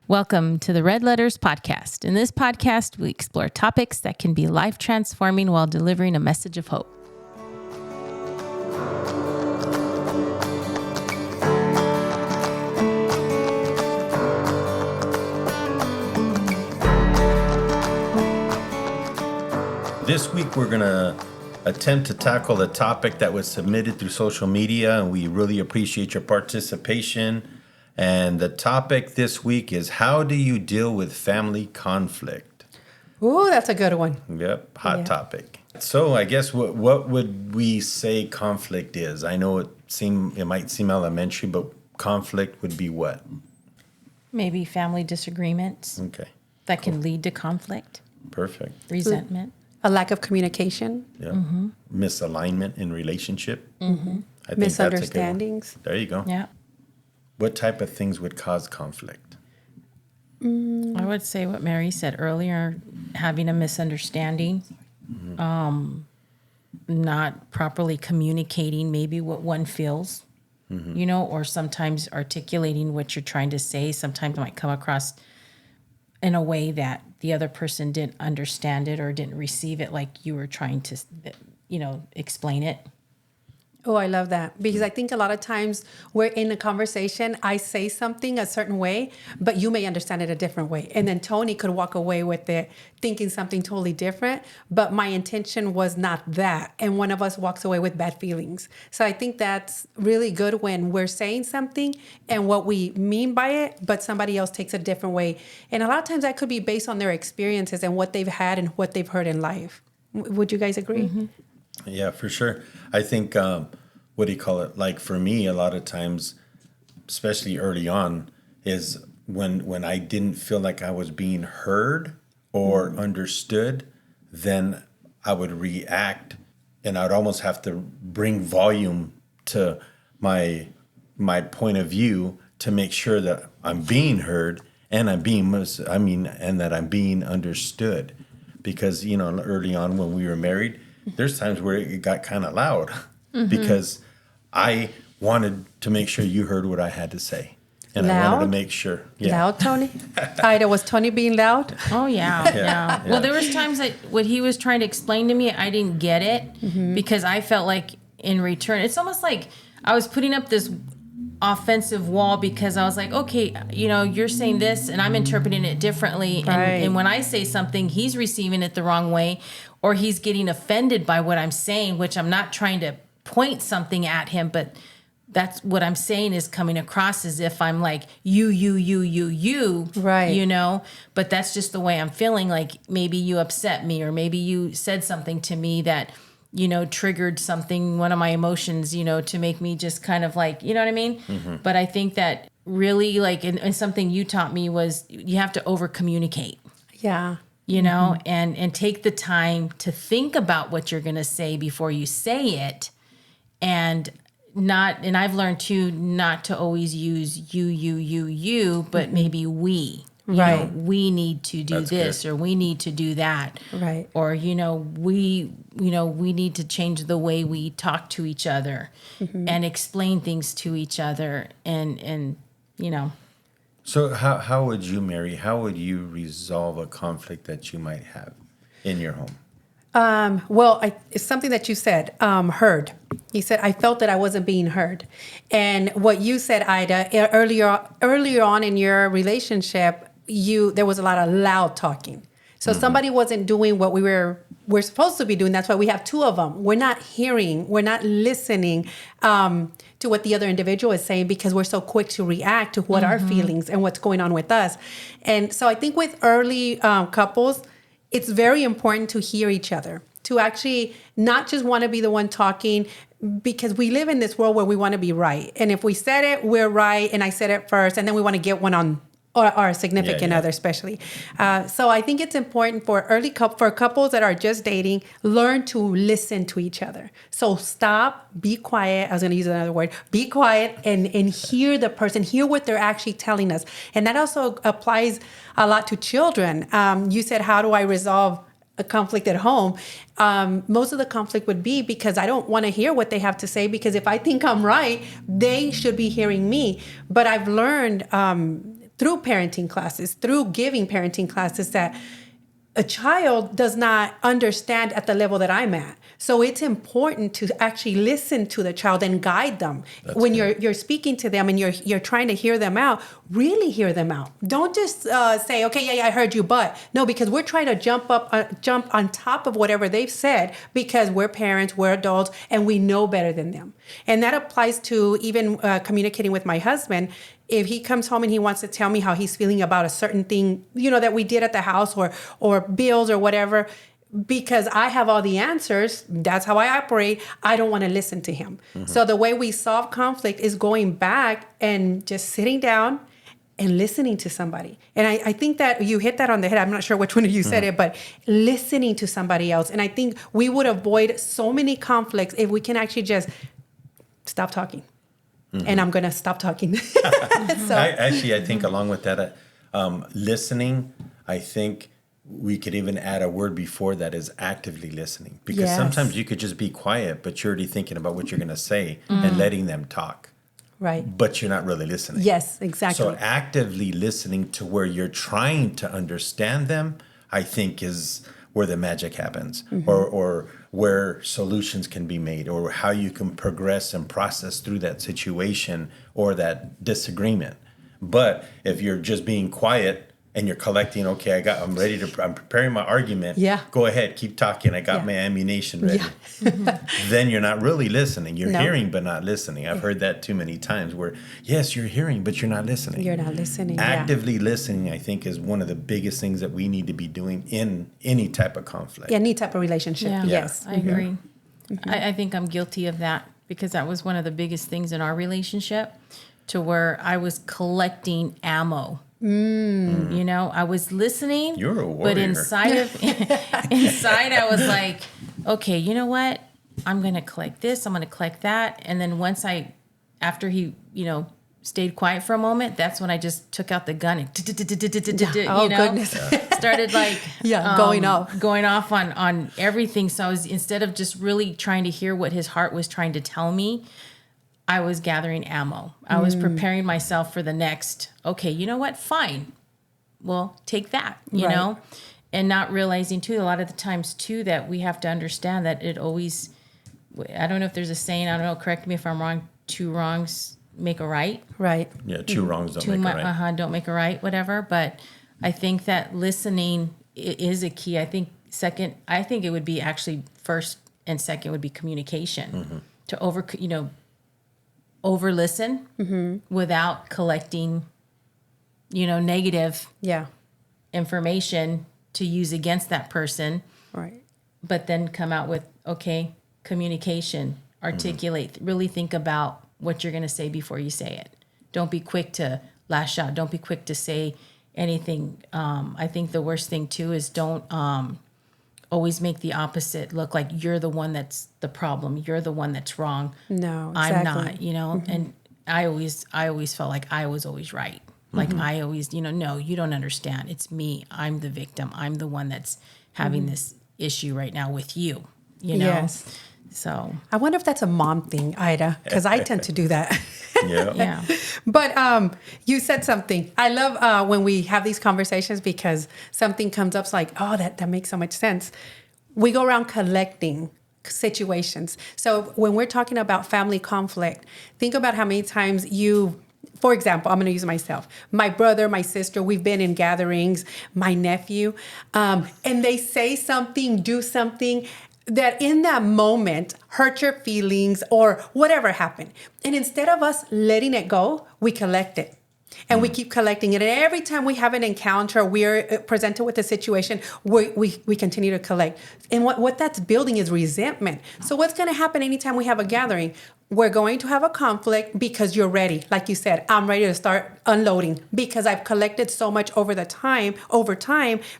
Welcome to the Red Letters Podcast. In this podcast, we explore topics that can be life-transforming while delivering a message of hope. This week, we're going to attempt to tackle a topic that was submitted through social media, and we really appreciate your participation. And the topic this week is, how do you deal with family conflict? Ooh, that's a good one. Yep, hot topic. So I guess what would we say conflict is? I know it might seem elementary, but conflict would be what? Maybe family disagreements Okay, that can lead to conflict, perfect. resentment. A lack of communication, Yeah, misalignment in relationship. I think that's a good one. misunderstandings. There you go. Yeah. What type of things would cause conflict? I would say what Mary said earlier, having a misunderstanding, not properly communicating maybe what one feels, or sometimes articulating what you're trying to say. Sometimes it might come across in a way that the other person didn't understand it or didn't receive it like you were trying to, explain it. Oh, I love that. Because I think a lot of times we're in a conversation, I say something a certain way, but you may understand it a different way. And then Tony could walk away with it thinking something totally different, but my intention was not that. And one of us walks away with bad feelings. So I think that's really good when we're saying something and what we mean by it, but somebody else takes a different way. And a lot of times that could be based on their experiences and what they've had and what they've heard in life. Would you guys agree? Mm-hmm. Yeah, for sure. I think, like for me, a lot of times, especially early on, is when I didn't feel like I was being heard or understood, then I would react and I'd almost have to bring volume to my point of view to make sure that I'm being heard and and that I'm being understood. Because, early on when we were married, there's times where it got kind of loud because I wanted to make sure you heard what I had to say. And I wanted to make sure. Yeah. Loud, Tony? Ida, was Tony being loud? Oh, yeah. Well, there was times that what he was trying to explain to me, I didn't get it because I felt like in return, it's almost like I was putting up this offensive wall because I was like, okay, you're saying this and I'm interpreting it differently. And when I say something, he's receiving it the wrong way or he's getting offended by what I'm saying, which I'm not trying to point something at him, but that's what I'm saying is coming across as if I'm like, you, right. But that's just the way I'm feeling. Like maybe you upset me or maybe you said something to me that, triggered something, one of my emotions, to make me just kind of like, you know what I mean? Mm-hmm. But I think that really like, and something you taught me was you have to over communicate. Yeah. And take the time to think about what you're going to say before you say it. And I've learned too, not to always use you, but maybe we. Right. We need to do That's this good. or we need to do that. Right. Or, we need to change the way we talk to each other and explain things to each other and. So how would you, Mary, resolve a conflict that you might have in your home? It's something that you said, heard. You said, I felt that I wasn't being heard. And what you said, Ida, earlier on in your relationship, there was a lot of loud talking. So somebody wasn't doing what we're supposed to be doing. That's why we have two of them. We're not hearing, we're not listening to what the other individual is saying because we're so quick to react to what our feelings and what's going on with us. And so I think with early couples, it's very important to hear each other, to actually not just want to be the one talking, because we live in this world where we want to be right. And if we said it, we're right, and I said it first, and then we want to get one on our significant other especially. So I think it's important for for couples that are just dating, learn to listen to each other. So stop, be quiet. I was going to use another word. Be quiet and hear the person, hear what they're actually telling us. And that also applies a lot to children. You said, how do I resolve a conflict at home? Most of the conflict would be because I don't want to hear what they have to say, because if I think I'm right, they should be hearing me. But I've learned through parenting classes, through giving parenting classes, that a child does not understand at the level that I'm at. So it's important to actually listen to the child and guide them. When you're speaking to them and you're trying to hear them out, really hear them out. Don't just say, okay, yeah, I heard you, but no, because we're trying to jump on top of whatever they've said, because we're parents, we're adults, and we know better than them. And that applies to even communicating with my husband. If he comes home and he wants to tell me how he's feeling about a certain thing, that we did at the house or bills or whatever, because I have all the answers, that's how I operate, I don't want to listen to him. Mm-hmm. So the way we solve conflict is going back and just sitting down and listening to somebody. And I think that you hit that on the head. I'm not sure which one of you said it, but listening to somebody else. And I think we would avoid so many conflicts if we can actually just stop talking. Mm-hmm. And I'm going to stop talking. I think along with that, listening, I think we could even add a word before that, is actively listening. Because sometimes you could just be quiet, but you're already thinking about what you're going to say and letting them talk. Right. But you're not really listening. Yes, exactly. So actively listening to where you're trying to understand them, I think, is where the magic happens, or where solutions can be made, or how you can progress and process through that situation or that disagreement. But if you're just being quiet and you're collecting, okay, I'm preparing my argument. Yeah. Go ahead, keep talking. I got my ammunition ready. Yeah. Then you're not really listening. You're hearing but not listening. I've heard that too many times, where yes, you're hearing but you're not listening. You're not listening. Actively listening, I think, is one of the biggest things that we need to be doing in any type of conflict. Yeah, any type of relationship. Yeah. Yes. I agree. I think I'm guilty of that, because that was one of the biggest things in our relationship, to where I was collecting ammo. I was listening. You're a warrior. But inside I was like, okay, you know what? I'm going to collect this. I'm going to collect that. And then after he, stayed quiet for a moment, that's when I just took out the gun and goodness. Started going off on everything. So I was, instead of just really trying to hear what his heart was trying to tell me, I was gathering ammo. I was preparing myself for the next, okay, you know what? Fine. Well, take that, you know? And not realizing too, a lot of the times too, that we have to understand that it always, I don't know if there's a saying, I don't know, correct me if I'm wrong, 2 wrongs make a right. Right. Yeah, 2 wrongs don't make a right. Don't make a right, whatever. But I think that listening is a key. I think it would be actually first and second would be communication. To over listen without collecting, negative information to use against that person. Right. But then come out with, okay, communication, articulate, really think about what you're going to say before you say it. Don't be quick to lash out. Don't be quick to say anything. I think the worst thing too is don't always make the opposite look like you're the one that's the problem. You're the one that's wrong. No, exactly. I'm not, and I always felt like I was always right. Like I always, no, you don't understand. It's me. I'm the victim. I'm the one that's having this issue right now with you, Yes. So I wonder if that's a mom thing, Ida, because I tend to do that. Yeah. But you said something. I love when we have these conversations, because something comes up, it's like, oh, that makes so much sense. We go around collecting situations. So when we're talking about family conflict, think about how many times for example, I'm going to use myself. My brother, my sister, we've been in gatherings, my nephew, and they say something, do something that in that moment hurt your feelings or whatever happened. And instead of us letting it go, we collect it. And we keep collecting it. And every time we have an encounter, we're presented with a situation, we continue to collect. And what that's building is resentment. So what's going to happen anytime we have a gathering? We're going to have a conflict because you're ready. Like you said, I'm ready to start unloading because I've collected so much over time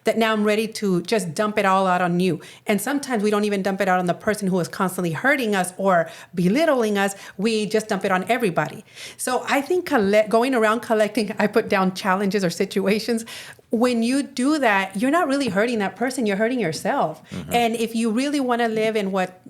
that now I'm ready to just dump it all out on you. And sometimes we don't even dump it out on the person who is constantly hurting us or belittling us. We just dump it on everybody. So I think going around collecting, I put down challenges or situations. When you do that, you're not really hurting that person. You're hurting yourself. And if you really want to live in what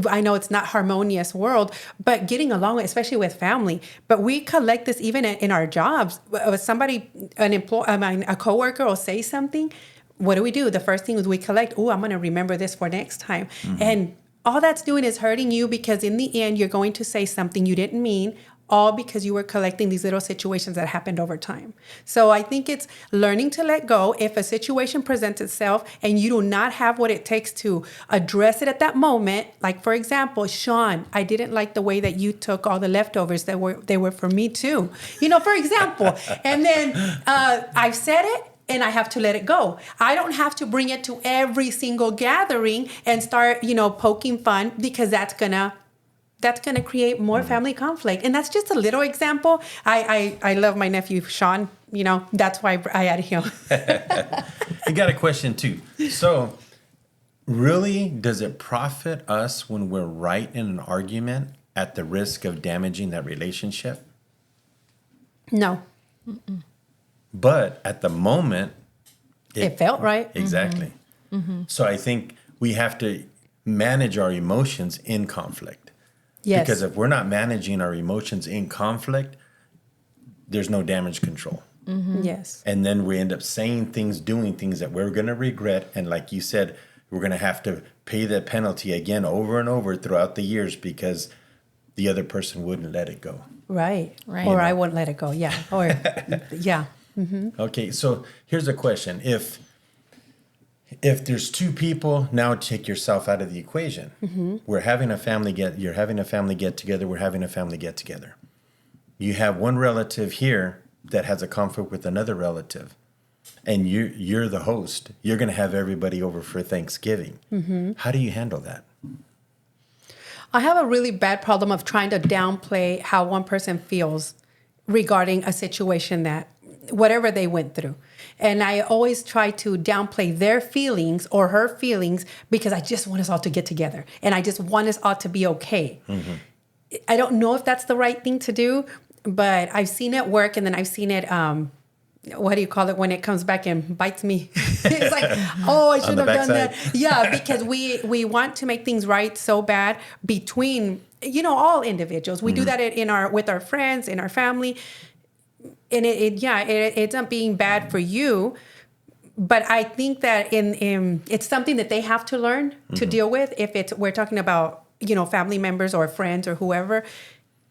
I know it's not harmonious world, but getting along, especially with family. But we collect this even in our jobs. Somebody, a coworker will say something. What do? The first thing is we collect. Oh, I'm going to remember this for next time. And all that's doing is hurting you, because in the end, you're going to say something you didn't mean, all because you were collecting these little situations that happened over time. So I think it's learning to let go. If a situation presents itself and you do not have what it takes to address it at that moment, like for example, Sean, I didn't like the way that you took all the leftovers they were for me too. For example, and then I've said it, and I have to let it go. I don't have to bring it to every single gathering and start, poking fun, because that's gonna create more family conflict. And that's just a little example. I love my nephew, Sean. That's why I added him. I got a question too. So really, does it profit us when we're right in an argument at the risk of damaging that relationship? No. But at the moment, it felt right. Exactly. So I think we have to manage our emotions in conflict. Yes. Because if we're not managing our emotions in conflict, there's no damage control. Yes. And then we end up saying things, doing things that we're going to regret. And like you said, we're going to have to pay the penalty again over and over throughout the years because the other person wouldn't let it go. Right. Or I wouldn't let it go. Yeah. Or, yeah. Okay. So here's a question. If there's two people, now take yourself out of the equation. We're having a family you're having a family get together. We're having a family get together. You have one relative here that has a conflict with another relative, and you're the host. You're going to have everybody over for Thanksgiving. How do you handle that? I have a really bad problem of trying to downplay how one person feels regarding a situation that whatever they went through. And I always try to downplay their feelings or her feelings because I just want us all to get together and I just want us all to be okay. I don't know if that's the right thing to do, but I've seen it work, and then I've seen it, what do you call it, when it comes back and bites me? It's like, oh, I shouldn't have done that. Yeah, because we want to make things right so bad between, all individuals. We do that with our friends, in our family. And it ends up being bad for you. But I think that it's something that they have to learn to deal with. If we're talking about, family members or friends or whoever,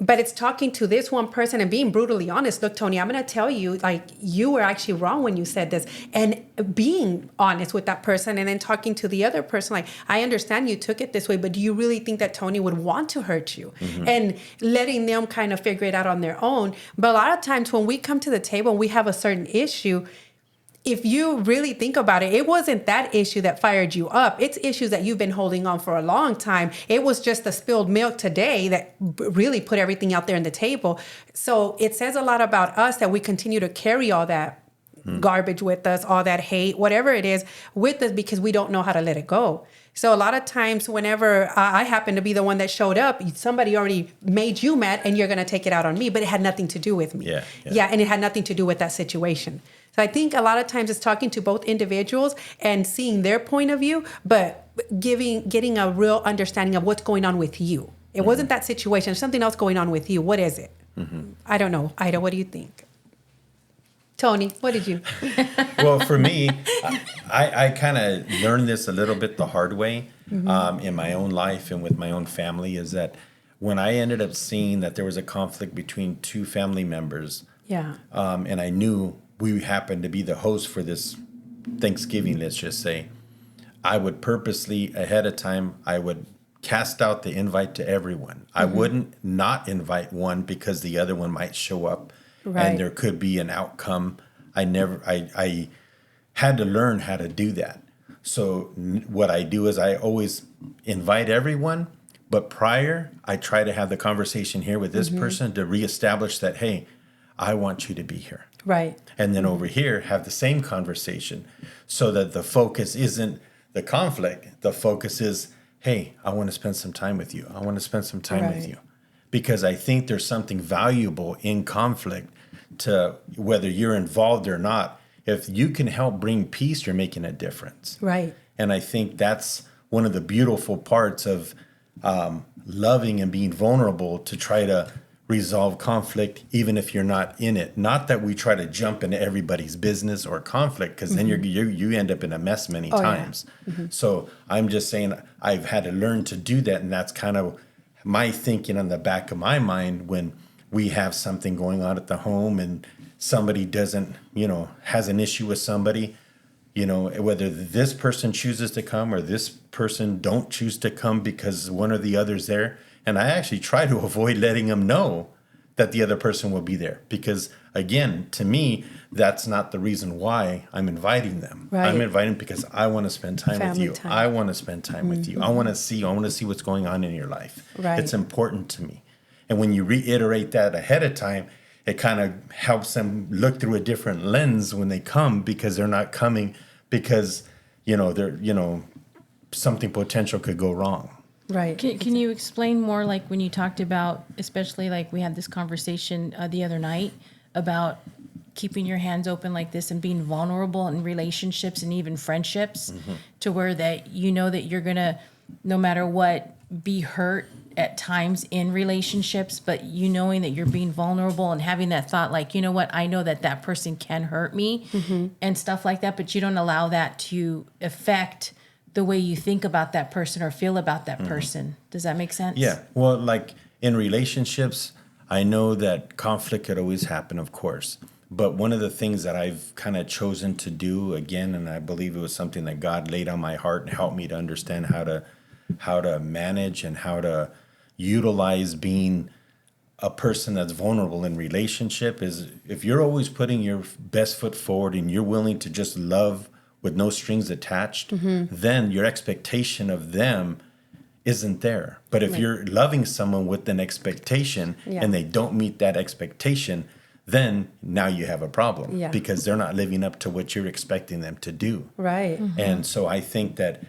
but it's talking to this one person and being brutally honest. Look, Tony, I'm going to tell you, like, you were actually wrong when you said this, and being honest with that person, and then talking to the other person, like, I understand you took it this way, but do you really think that Tony would want to hurt you? And letting them kind of figure it out on their own. But a lot of times when we come to the table and we have a certain issue, if you really think about it, it wasn't that issue that fired you up. It's issues that you've been holding on for a long time. It was just the spilled milk today that really put everything out there on the table. So it says a lot about us that we continue to carry all that garbage with us, all that hate, whatever it is, with us because we don't know how to let it go. So a lot of times whenever I happen to be the one that showed up, somebody already made you mad and you're going to take it out on me, but it had nothing to do with me. Yeah, and it had nothing to do with that situation. So I think a lot of times it's talking to both individuals and seeing their point of view, but getting a real understanding of what's going on with you. It wasn't that situation. There's something else going on with you. What is it? I don't know. Ida, what do you think? Tony, what did you? Well, for me, I kind of learned this a little bit the hard way in my own life and with my own family, is that when I ended up seeing that there was a conflict between two family members, and I knew we happened to be the host for this Thanksgiving, let's just say, I would purposely, ahead of time, I would cast out the invite to everyone. I wouldn't not invite one because the other one might show up and there could be an outcome. I had to learn how to do that. So what I do is I always invite everyone, but prior, I try to have the conversation here with this person to reestablish that, hey, I want you to be here. Right. And then over here, have the same conversation so that the focus isn't the conflict. The focus is, hey, I want to spend some time with you. I want to spend some time with you. Because I think there's something valuable in conflict to whether you're involved or not. If you can help bring peace, you're making a difference. Right. And I think that's one of the beautiful parts of loving and being vulnerable to try to resolve conflict, even if you're not in it. Not that we try to jump into everybody's business or conflict, because then you end up in a mess many times. So I'm just saying I've had to learn to do that, and that's kind of my thinking on the back of my mind when we have something going on at the home and somebody doesn't, has an issue with somebody. Whether this person chooses to come or this person don't choose to come because one or the other's there. And I actually try to avoid letting them know that the other person will be there. Because, again, to me, that's not the reason why I'm inviting them. Right. I'm inviting because I want to spend time with Family you. time. I want to spend time with you. I want to see what's going on in your life. Right. It's important to me. And when you reiterate that ahead of time, it kind of helps them look through a different lens when they come, because they're not coming because, something potential could go wrong. Right. Can you explain more, like when you talked about, especially like we had this conversation the other night about keeping your hands open like this and being vulnerable in relationships and even friendships, to where that that you're gonna, no matter what, be hurt at times in relationships, but knowing that you're being vulnerable and having that thought like, you know what, I know that person can hurt me and stuff like that, but you don't allow that to affect the way you think about that person or feel about that person. Does that make sense? Yeah. Well, like in relationships, I know that conflict could always happen, of course. But one of the things that I've kind of chosen to do again, and I believe it was something that God laid on my heart and helped me to understand how to manage and how to utilize being a person that's vulnerable in relationship, is if you're always putting your best foot forward and you're willing to just love with no strings attached, then your expectation of them isn't there. But if you're loving someone with an expectation and they don't meet that expectation, then now you have a problem because they're not living up to what you're expecting them to do. Right. And so I think that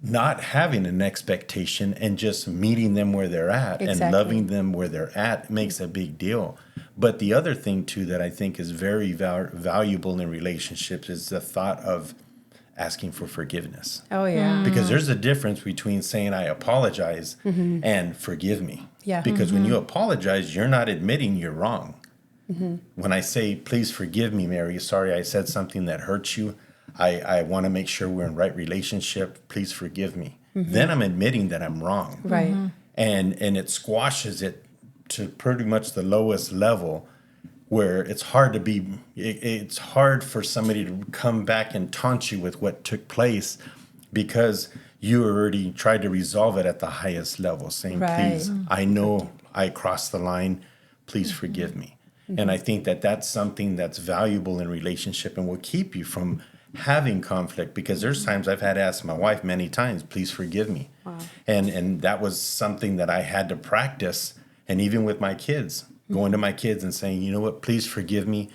not having an expectation and just meeting them where they're at and loving them where they're at makes a big deal. But the other thing, too, that I think is very valuable in relationships is the thought of asking for forgiveness. Oh, yeah. Because there's a difference between saying I apologize and forgive me. Yeah. Because when you apologize, you're not admitting you're wrong. When I say, please forgive me, Mary, sorry I said something that hurt you. I want to make sure we're in right relationship. Please forgive me. Then I'm admitting that I'm wrong. Right. And it squashes it to pretty much the lowest level, where it's hard for somebody to come back and taunt you with what took place, because you already tried to resolve it at the highest level, saying, please, I know I crossed the line. Please forgive me. And I think that that's something that's valuable in relationship and will keep you from having conflict, because there's times I've had to ask my wife many times, please forgive me. Wow. And that was something that I had to practice. And even with my kids, going to my kids and saying, you know what, please forgive me.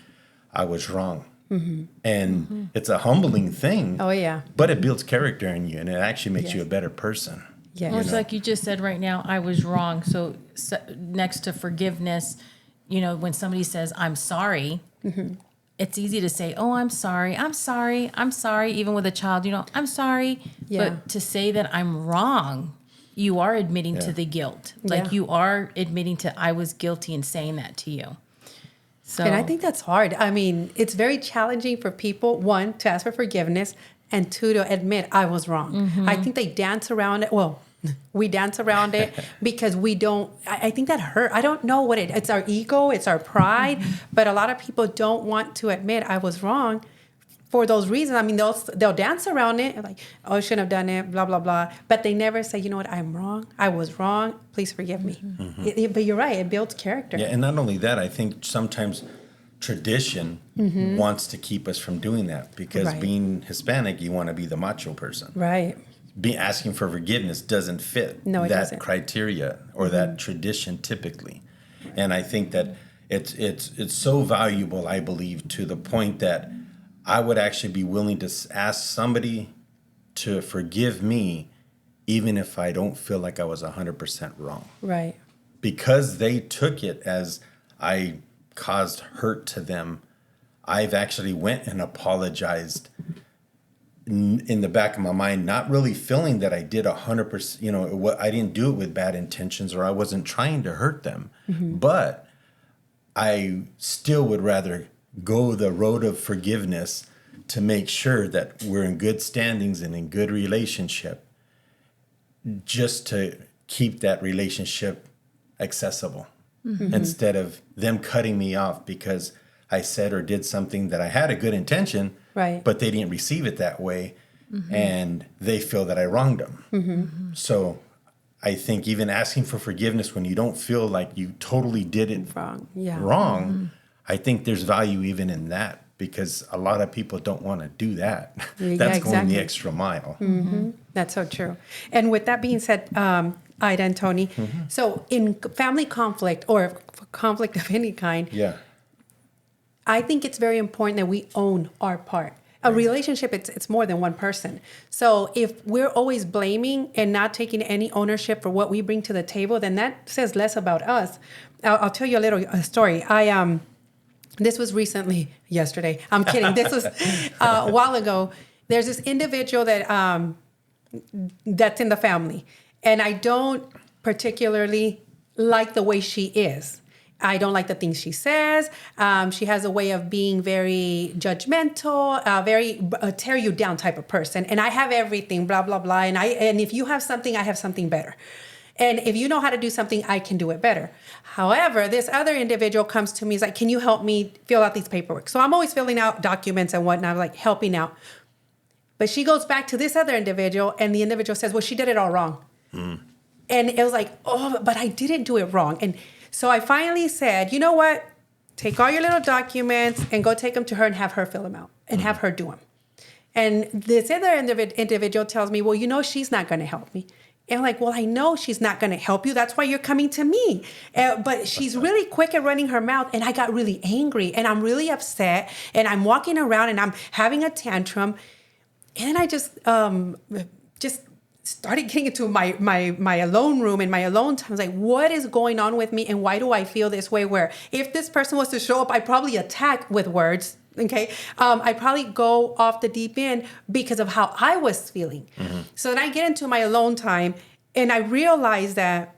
I was wrong. And it's a humbling thing. Oh, yeah. But it builds character in you, and it actually makes you a better person. Yeah. Well, it's like you just said right now, I was wrong. So next to forgiveness, when somebody says, I'm sorry, it's easy to say, oh, I'm sorry. Even with a child, I'm sorry. Yeah. But to say that I'm wrong, you are admitting to the guilt. Like you are admitting to, I was guilty in saying that to you. So, and I think that's hard. I mean, it's very challenging for people, one, to ask for forgiveness, and two, to admit I was wrong. I think they dance around it. Well, we dance around it because we don't, I think that hurt. I don't know what it's our ego, it's our pride, but a lot of people don't want to admit I was wrong for those reasons. I mean, they'll dance around it, like, oh, I shouldn't have done it, blah, blah, blah. But they never say, you know what, I'm wrong. I was wrong. Please forgive me. But you're right. It builds character. Yeah, and not only that, I think sometimes tradition wants to keep us from doing that, because being Hispanic, you want to be the macho person. Right. Asking for forgiveness doesn't fit that criteria or that tradition typically. And I think that it's so valuable, I believe, to the point that I would actually be willing to ask somebody to forgive me even if I don't feel like I was 100% wrong. Right. Because they took it as I caused hurt to them, I've actually went and apologized in the back of my mind, not really feeling that I did 100%, what I didn't do it with bad intentions or I wasn't trying to hurt them. But I still would rather go the road of forgiveness to make sure that we're in good standings and in good relationship, just to keep that relationship accessible instead of them cutting me off because I said or did something that I had a good intention, right, but they didn't receive it that way, and they feel that I wronged them. So I think even asking for forgiveness when you don't feel like you totally did it wrong, I think there's value even in that, because a lot of people don't want to do that. That's going the extra mile. That's so true. And with that being said, Ida and Tony, so in family conflict or conflict of any kind, I think it's very important that we own our part. A relationship, it's more than one person. So if we're always blaming and not taking any ownership for what we bring to the table, then that says less about us. I'll tell you a story. This was recently, yesterday. I'm kidding. This was a while ago. There's this individual that that's in the family, and I don't particularly like the way she is. I don't like the things she says. She has a way of being very judgmental, very tear you down type of person. And I have everything, blah, blah, blah. And if you have something, I have something better. And if you know how to do something, I can do it better. However, this other individual comes to me, he's like, can you help me fill out these paperwork? So I'm always filling out documents and whatnot, like helping out. But she goes back to this other individual, and the individual says, well, she did it all wrong. And it was like, oh, but I didn't do it wrong. And so I finally said, you know what? Take all your little documents and go take them to her and have her fill them out and have her do them. And this other individual tells me, well, she's not going to help me. And I'm like, well, I know she's not going to help you. That's why you're coming to me. But she's really quick at running her mouth. And I got really angry and I'm really upset. And I'm walking around and I'm having a tantrum. And then I just started getting into my alone room and my alone time. I was like, what is going on with me? And why do I feel this way? Where if this person was to show up, I'd probably attack with words. Okay. I'd probably go off the deep end because of how I was feeling. So then I get into my alone time and I realize that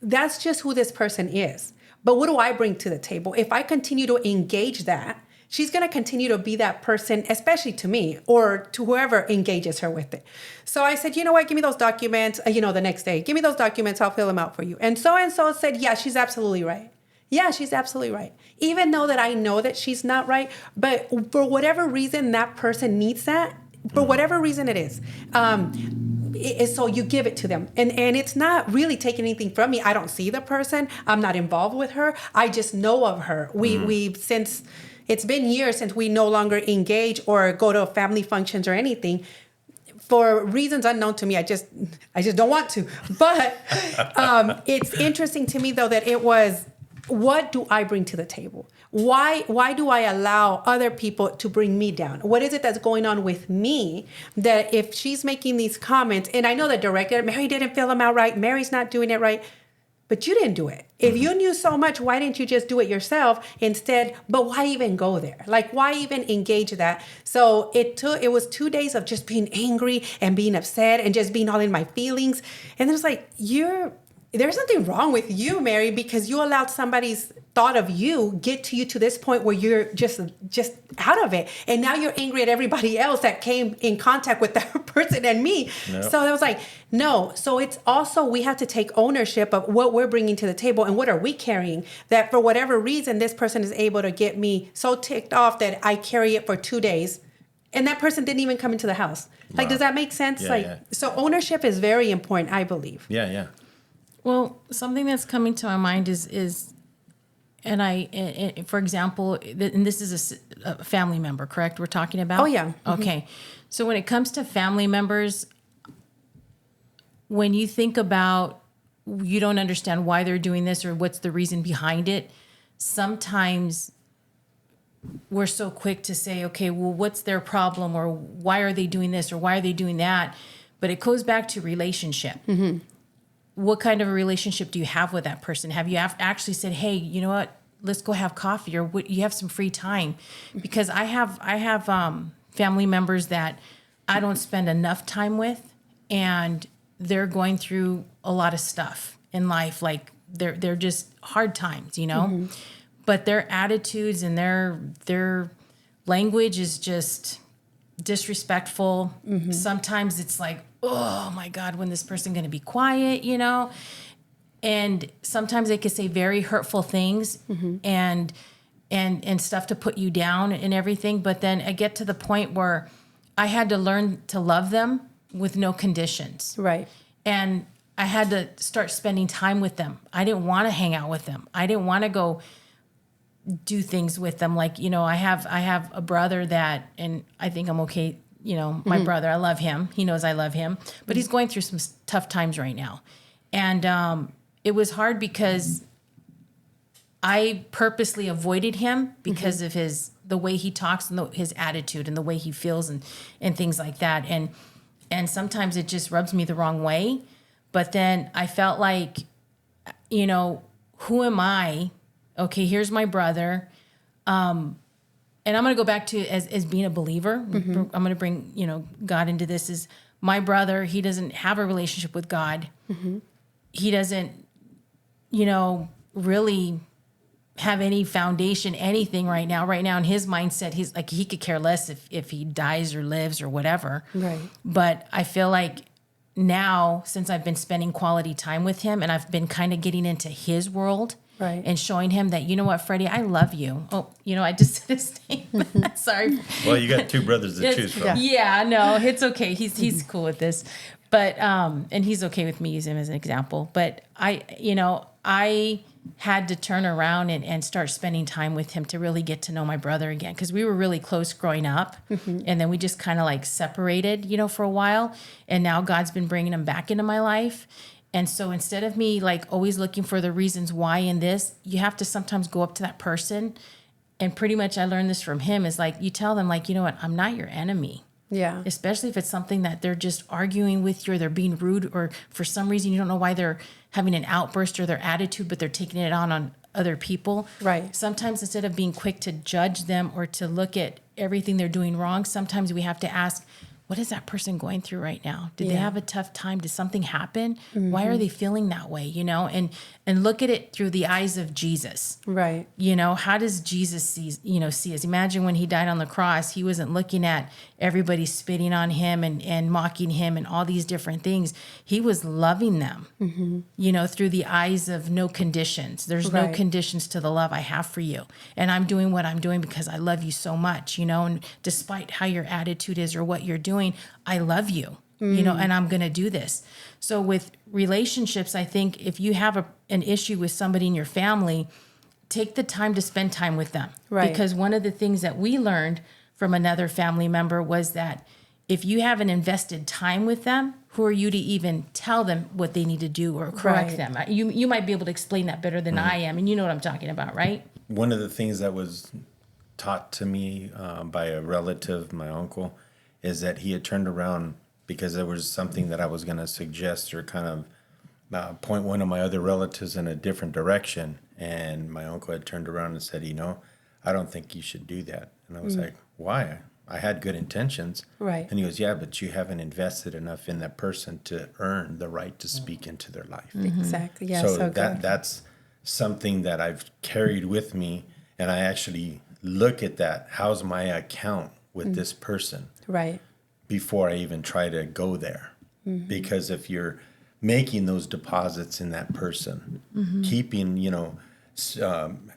that's just who this person is. But what do I bring to the table? If I continue to engage that, she's going to continue to be that person, especially to me or to whoever engages her with it. So I said, you know what? Give me those documents, the next day. Give me those documents. I'll fill them out for you. And so said, yeah, she's absolutely right. Yeah, she's absolutely right. Even though that I know that she's not right, but for whatever reason, that person needs that, for whatever reason it is. So you give it to them. And it's not really taking anything from me. I don't see the person. I'm not involved with her. I just know of her. We've since... It's been years since we no longer engage or go to family functions or anything. For reasons unknown to me, I just don't want to. But it's interesting to me, though, that it was, what do I bring to the table? Why do I allow other people to bring me down? What is it that's going on with me that if she's making these comments, and I know the director, Mary didn't fill them out right, Mary's not doing it right, but you didn't do it. If you knew so much, why didn't you just do it yourself instead? But why even go there? Like, why even engage that? So it was 2 days of just being angry and being upset and just being all in my feelings. And it was like, there's something wrong with you, Mary, because you allowed somebody's thought of you get to you to this point where you're just out of it. And now you're angry at everybody else that came in contact with that person and me. Yep. So it was like, no. So it's also, we have to take ownership of what we're bringing to the table and what are we carrying, that for whatever reason, this person is able to get me so ticked off that I carry it for 2 days. And that person didn't even come into the house. Like, does that make sense? Yeah. So ownership is very important, I believe. Yeah. Well, something that's coming to my mind is for example, and this is a family member, correct? We're talking about? Oh, yeah. Okay. So when it comes to family members, when you think about, you don't understand why they're doing this or what's the reason behind it, sometimes we're so quick to say, okay, well, what's their problem, or why are they doing this, or why are they doing that? But it goes back to relationship. What kind of a relationship do you have with that person? Have you actually said, hey, you know what, let's go have coffee, or you have some free time? Because I have family members that I don't spend enough time with, and they're going through a lot of stuff in life. Like they're just hard times, you know, but their attitudes and their language is just disrespectful. Sometimes it's like, oh my God, when this person going to be quiet, you know? And sometimes they could say very hurtful things and stuff to put you down and everything. But then I get to the point where I had to learn to love them with no conditions. Right. And I had to start spending time with them. I didn't want to hang out with them. I didn't want to go do things with them. Like, you know, I have a brother that, and I think I'm okay. You know, my brother, I love him. He knows I love him, but he's going through some tough times right now. And it was hard because I purposely avoided him because of the way he talks and his attitude and the way he feels and things like that. And sometimes it just rubs me the wrong way. But then I felt like, you know, who am I? Okay, here's my brother. And I'm going to go back to as being a believer. I'm going to bring, you know, God into this. Is my brother, he doesn't have a relationship with God. He doesn't, you know, really have any foundation, anything right now. Right now in his mindset, he's like, he could care less if he dies or lives or whatever. Right. But I feel like now, since I've been spending quality time with him and I've been kind of getting into his world, Right. and showing him that, you know what, Freddie, I love you. Oh, you know, I just said his name. Sorry. Well, you got two brothers to choose from. Yeah, no, it's okay. He's cool with this. But and he's okay with me using him as an example. But I had to turn around and start spending time with him to really get to know my brother again, because we were really close growing up. And then we just kind of like separated, you know, for a while. And now God's been bringing him back into my life. And so instead of me like always looking for the reasons why in this, you have to sometimes go up to that person. And pretty much I learned this from him, is like, you tell them like, you know what, I'm not your enemy. Yeah. Especially if it's something that they're just arguing with you, or they're being rude, or for some reason you don't know why they're having an outburst or their attitude, but they're taking it on other people. Right. Sometimes instead of being quick to judge them or to look at everything they're doing wrong, sometimes we have to ask, what is that person going through right now? Did they have a tough time? Did something happen? Why are they feeling that way? You know, and look at it through the eyes of Jesus. Right. You know, how does Jesus see us? Imagine when he died on the cross, he wasn't looking at everybody spitting on him and mocking him and all these different things. He was loving them, you know, through the eyes of no conditions. There's no Right. conditions to the love I have for you. And I'm doing what I'm doing because I love you so much, you know, and despite how your attitude is or what you're doing, I love you, you know, and I'm going to do this. So with relationships, I think if you have an issue with somebody in your family, take the time to spend time with them. Right. Because one of the things that we learned from another family member was that if you haven't invested time with them, who are you to even tell them what they need to do or correct Right. them? You might be able to explain that better than I am. And you know what I'm talking about, right? One of the things that was taught to me by a relative, my uncle, is that he had turned around because there was something that I was going to suggest or kind of point one of my other relatives in a different direction. And my uncle had turned around and said, you know, I don't think you should do that. And I was like, why? I had good intentions. Right. And he goes, yeah, but you haven't invested enough in that person to earn the right to speak into their life. Exactly. Yeah. So So that good. that's something that I've carried with me, and I actually look at that. How's my account with this person Right. before I even try to go there? Because if you're making those deposits in that person, keeping a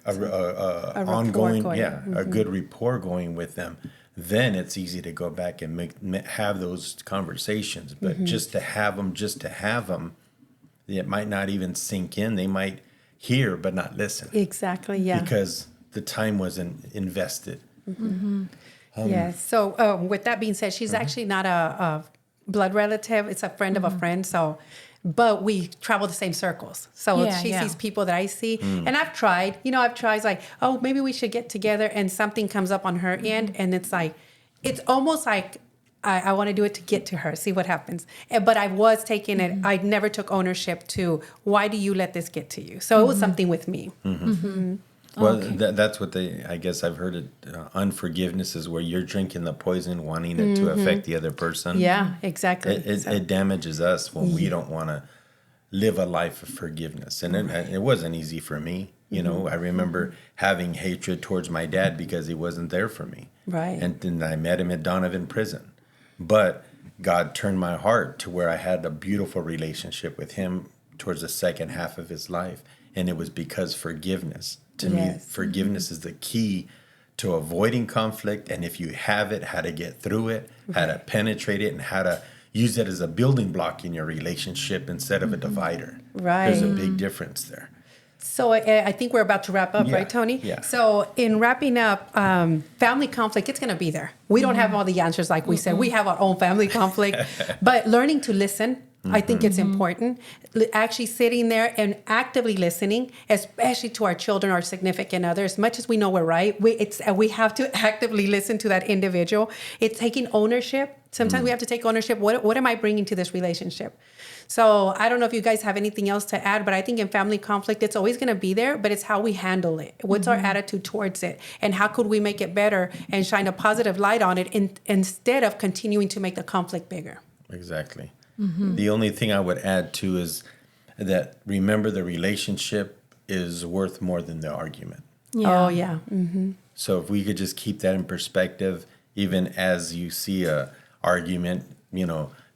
ongoing going. a good rapport going with them, then it's easy to go back and have those conversations. But just to have them, it might not even sink in. They might hear but not listen Exactly. Yeah. because the time wasn't invested. Yes. So with that being said, she's actually not a blood relative. It's a friend of a friend. So, but we travel the same circles. So Yeah, she yeah. sees people that I see. And I've tried, it's like, oh, maybe we should get together. And something comes up on her end. And it's like, it's almost like I want to do it to get to her, see what happens. But I was taking it. I never took ownership to why do you let this get to you? So it was something with me. Well, Okay. that's what I guess I've heard it. Unforgiveness is where you're drinking the poison, wanting it to affect the other person. Yeah, exactly. It damages us when we don't want to live a life of forgiveness. And it wasn't easy for me. You know, I remember having hatred towards my dad because he wasn't there for me. Right. And then I met him at Donovan Prison. But God turned my heart to where I had a beautiful relationship with him towards the second half of his life. And it was because forgiveness. To me, Yes. forgiveness is the key to avoiding conflict. And if you have it, how to get through it, how to penetrate it, and how to use it as a building block in your relationship instead of a divider. Right. There's a big difference there. So I think we're about to wrap up, Yeah, right, Tony? yeah. So in wrapping up, family conflict, it's going to be there. We don't have all the answers, like we said. We have our own family conflict. But learning to listen, I think it's important. Actually sitting there and actively listening, especially to our children, our significant others. As much as we know we're right, we have to actively listen to that individual. It's taking ownership. Sometimes we have to take ownership. What am I bringing to this relationship? So I don't know if you guys have anything else to add, but I think in family conflict, it's always going to be there, but it's how we handle it. What's our attitude towards it? And how could we make it better and shine a positive light on it instead of continuing to make the conflict bigger? Exactly. The only thing I would add to is that remember the relationship is worth more than the argument. Oh, yeah. So if we could just keep that in perspective, even as you see a argument,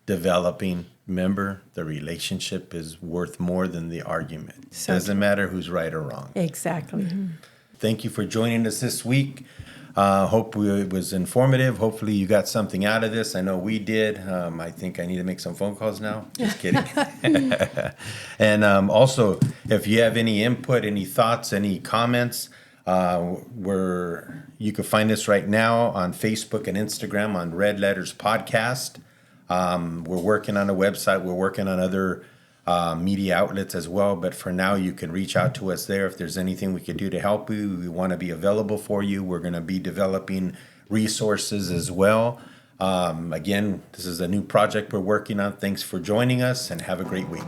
developing, remember the relationship is worth more than the argument. So Doesn't matter who's right or wrong. Exactly. Thank you for joining us this week. Hope it was informative. Hopefully you got something out of this. I know we did. I think I need to make some phone calls now. Just kidding. And also, if you have any input, any thoughts, any comments, you can find us right now on Facebook and Instagram on Red Letters Podcast. We're working on a website. We're working on other media outlets as well. But for now, you can reach out to us there. If there's anything we could do to help you, we want to be available for you. We're going to be developing resources as well. Again, this is a new project we're working on. Thanks for joining us and have a great week.